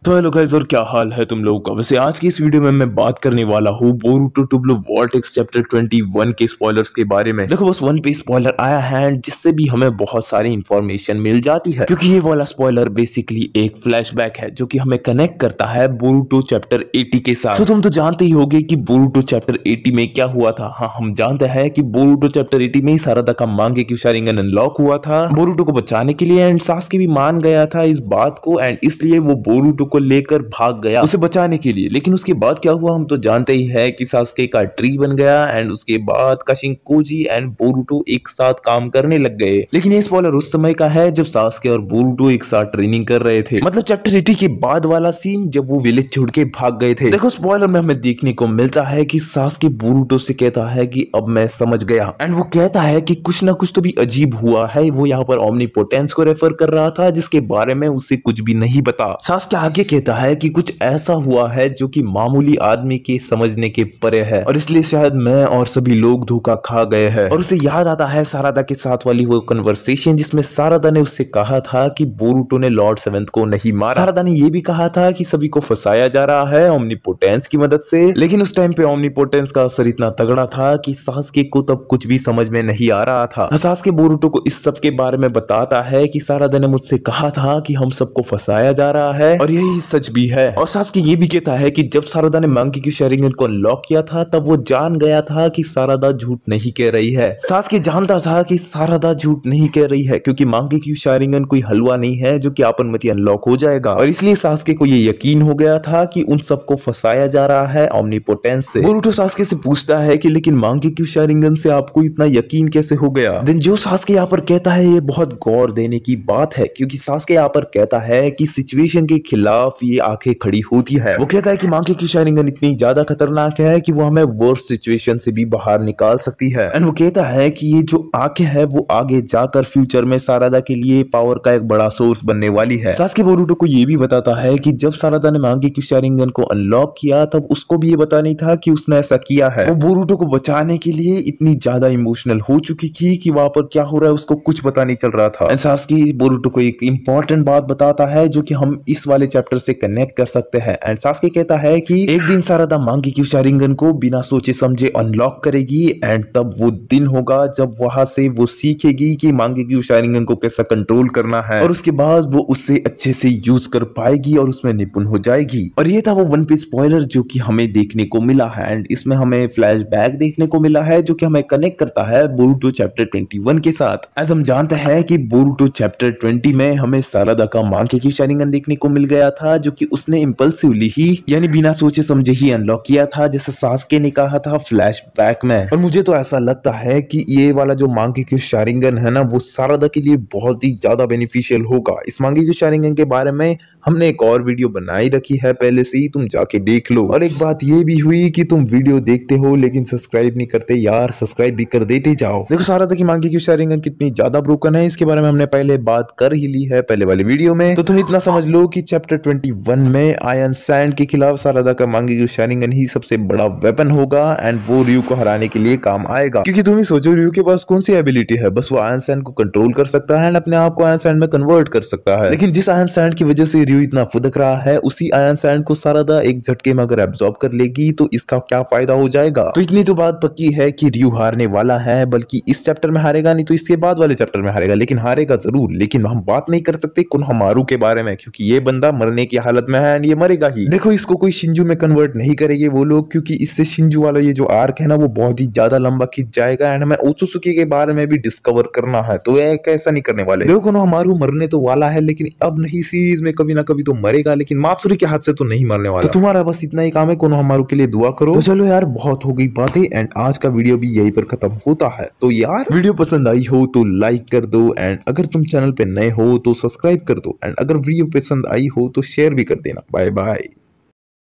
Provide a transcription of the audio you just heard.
तो hello guys, और क्या हाल है तुम लोगों का। वैसे आज की इस वीडियो में मैं बात करने वाला हूँ Boruto Two Blue Vortex chapter 21 के स्पॉयलर्स के बारे में। देखो बस वन पे स्पॉइलर आया है जिससे भी हमें बहुत सारी इंफॉर्मेशन मिल जाती है, क्योंकि ये वाला स्पॉइलर बेसिकली एक फ्लैशबैक है जो कि हमें कनेक्ट करता है बोरुटो चैप्टर 80 के साथ। तो तुम तो जानते ही होगे कि बोरुटो चैप्टर 80 में क्या हुआ था। हाँ, हम जानते हैं कि बोरुटो चैप्टर 80 में ही सारादा का मांगेक्यू शारिंगन अनलॉक हुआ था बोरुटो को बचाने के लिए, एंड सास्के भी मान गया था इस बात को, एंड इसलिए वो बोरुटो को लेकर भाग गया उसे बचाने के लिए। लेकिन उसके बाद क्या हुआ हम तो जानते ही है कि सास्के का ट्री बन गया, एंड उसके बाद काशिनकोजी एंड बोरुटो एक साथ काम करने लग गए। लेकिन ये स्पॉइलर उस समय का है जब सास्के और बोरुटो एक साथ ट्रेनिंग कर रहे थे, मतलब चैप्टर 80 के बाद वाला सीन जब वो विलेज छोड़ के भाग गए थे। देखो स्पॉइलर में हमें देखने को मिलता है कि सास्के बोरुटो से कहता है कि अब मैं समझ गया, एंड वो कहता है कि कुछ ना कुछ तो भी अजीब हुआ है। वो यहाँ पर ओमनीपोटेंस को रेफर कर रहा था जिसके बारे में उसे कुछ भी नहीं पता। सास्के आगे कहता है कि कुछ ऐसा हुआ है जो कि मामूली आदमी के समझने के परे है, और इसलिए शायद मैं और सभी लोग धोखा खा गए हैं। और उसे याद आता है सारादा के साथ वाली वो कन्वर्सेशन जिसमें सारादा ने उससे कहा था कि बोरुटो ने लॉर्ड सेवेंथ को नहीं मारा। सारादा ने ये भी कहा था कि सभी को फंसाया जा रहा है ओमनीपोटेंस की मदद से, लेकिन उस टाइम पे ओमनीपोटेंस का असर इतना तगड़ा था कि सास्के को तब कुछ भी समझ में नहीं आ रहा था। सास्के बोरुटो को इस सब के बारे में बताता है कि सारादा ने मुझसे कहा था कि हम सबको फंसाया जा रहा है, और यही सच भी है। और सास्के ये भी कहता है कि जब सारादा ने मांगेक्यू शारिंगन को अनलॉक किया था तब वो जान गया था कि सारादा झूठ नहीं कह रही है। सास्के जानता था कि सारादा झूठ नहीं कह रही है, क्योंकि मांगेक्यू शारिंगन कोई हलवा नहीं है जो कि आपनमति अनलॉक हो जाएगा, और इसलिए सास्के को ये यकीन हो गया था कि उन सबको फंसाया जा रहा है ओमनीपोटेंस से। बोरुटो सास्के से पूछता है कि लेकिन मांगेक्यू शारिंगन से आपको इतना यकीन कैसे हो गया। देन जो सास्के यहाँ पर कहता है ये बहुत गौर देने की बात है, क्योंकि सास्के यहाँ पर कहता है कि सिचुएशन के खिलाफ ये आंखें खड़ी होती है। वो कहता है कि मांगेक्यू शारिंगन इतनी ज्यादा खतरनाक है कि वो हमें वर्स्ट सिचुएशन से भी बाहर निकाल सकती है, एंड वो कहता है कि ये जो आंखें है वो आगे जाकर फ्यूचर में सारादा के लिए पावर का एक बड़ा सोर्स बनने वाली है। सास्के बोरुटो को ये भी बताता है कि जब सारादा ने मांगेक्यू शारिंगन को अनलॉक किया तब उसको भी ये पता नहीं था कि उसने ऐसा किया है। वो बोरुटो को बचाने के लिए इतनी ज्यादा इमोशनल हो चुकी थी कि वहां पर क्या हो रहा है उसको कुछ पता नहीं चल रहा था। एंड सास्के बोरुटो को एक इंपॉर्टेंट बात बताता है जो कि हम इस वाले चैप्टर से कनेक्ट कर सकते हैं। एंड सास्के कहता है कि एक दिन सारादा मांगेक्यू शारिंगन को बिना सोचे समझे अनलॉक करेगी, एंड तब वो दिन होगा जब वहां से वो सीखेगी कि मांगेक्यू शारिंगन को कैसा कंट्रोल करना है, और उसके बाद वो उससे अच्छे से यूज कर पाएगी और उसमें निपुण हो जाएगी। और ये था वो वन पीस स्पॉइलर जो कि हमें देखने को मिला है, एंड इसमें हमें फ्लैशबैक देखने को मिला है जो कि हमें कनेक्ट करता है बोरुटो चैप्टर 21 के साथ। एज हम जानते हैं कि बोरुटो चैप्टर 20 में हमें सारादा का मांगेक्यू शारिंगन देखने को मिल गया था जो कि उसने इंपल्सिवली ही यानी बिना सोचे समझे ही अनलॉक किया था, जैसे सास्के ने कहा था फ्लैशबैक में। और मुझे तो ऐसा लगता है कि ये वाला जो मांगेक्यू शारिंगन है ना वो सारादा के लिए बहुत ही ज्यादा बेनिफिशियल होगा। इस मांगेक्यू शारिंगन के बारे में हमने एक और वीडियो बनाई रखी है पहले से ही, तुम जाके देख लो। और एक बात ये भी हुई कि तुम वीडियो देखते हो लेकिन सब्सक्राइब नहीं करते यार, सब्सक्राइब भी कर देते जाओ। देखो सारादा की मांगेक्यू शारिंगन कितनी ज्यादा ब्रोकन है इसके बारे में हमने पहले बात कर ही ली है पहले वाली वीडियो में। तो तुम इतना समझ लो कि चैप्टर 21 में आयरन सैंड के खिलाफ सारादा का मांगेक्यू शारिंगन ही सबसे बड़ा वेपन होगा, एंड वो रियू को हराने के लिए काम आएगा। क्योंकि तुम ही सोचो रियू के पास कौन सी एबिलिटी है, बस वो आयरन सैंड को कंट्रोल कर सकता है एंड अपने आप को आयरन सैंड में कन्वर्ट कर सकता है। लेकिन जिस आयरन सैंड की वजह से रियू इतना फुदक रहा है उसी आयरन सैंड को सारादा एक झटके में अगर एब्जॉर्ब कर लेगी तो इसका क्या फायदा हो जाएगा। तो इतनी तो बात पक्की है कि रियू हारने वाला है, बल्कि इस चैप्टर में हारेगा नहीं तो इसके बाद वाले चैप्टर में हारेगा, लेकिन हारेगा जरूर। लेकिन हम बात नहीं कर सकते कोनोहामारू के बारे में, क्योंकि ये बंदा मरने की हालत में है एंड ये मरेगा ही। देखो इसको कोई शिंजू में कन्वर्ट नहीं करेंगे वो लोग, क्योंकि इससे शिंजू वाला ये जो आर्क है ना वो बहुत ही ज्यादा लंबा खिंच जाएगा, एंड हमें ओत्सुकी के बारे में भी डिस्कवर करना है, तो ये कैसा नहीं करने वाले। देखो कोनोहामारू मरने तो वाला है लेकिन अब नहीं, सीरीज में कभी ना कभी तो मरेगा, लेकिन मात्सुरी के हाथ से तो नहीं मरने वाला। तो तुम्हारा बस इतना ही काम है, कोनोहामारू के लिए दुआ करो। तो चलो यार बहुत हो गई बातें, एंड आज का वीडियो भी यहीं पर खत्म होता है। तो यार वीडियो पसंद आई हो तो लाइक कर दो, एंड अगर तुम चैनल पे नए हो तो सब्सक्राइब कर दो, एंड अगर वीडियो पसंद आई हो तो शेयर भी कर देना। Bye bye.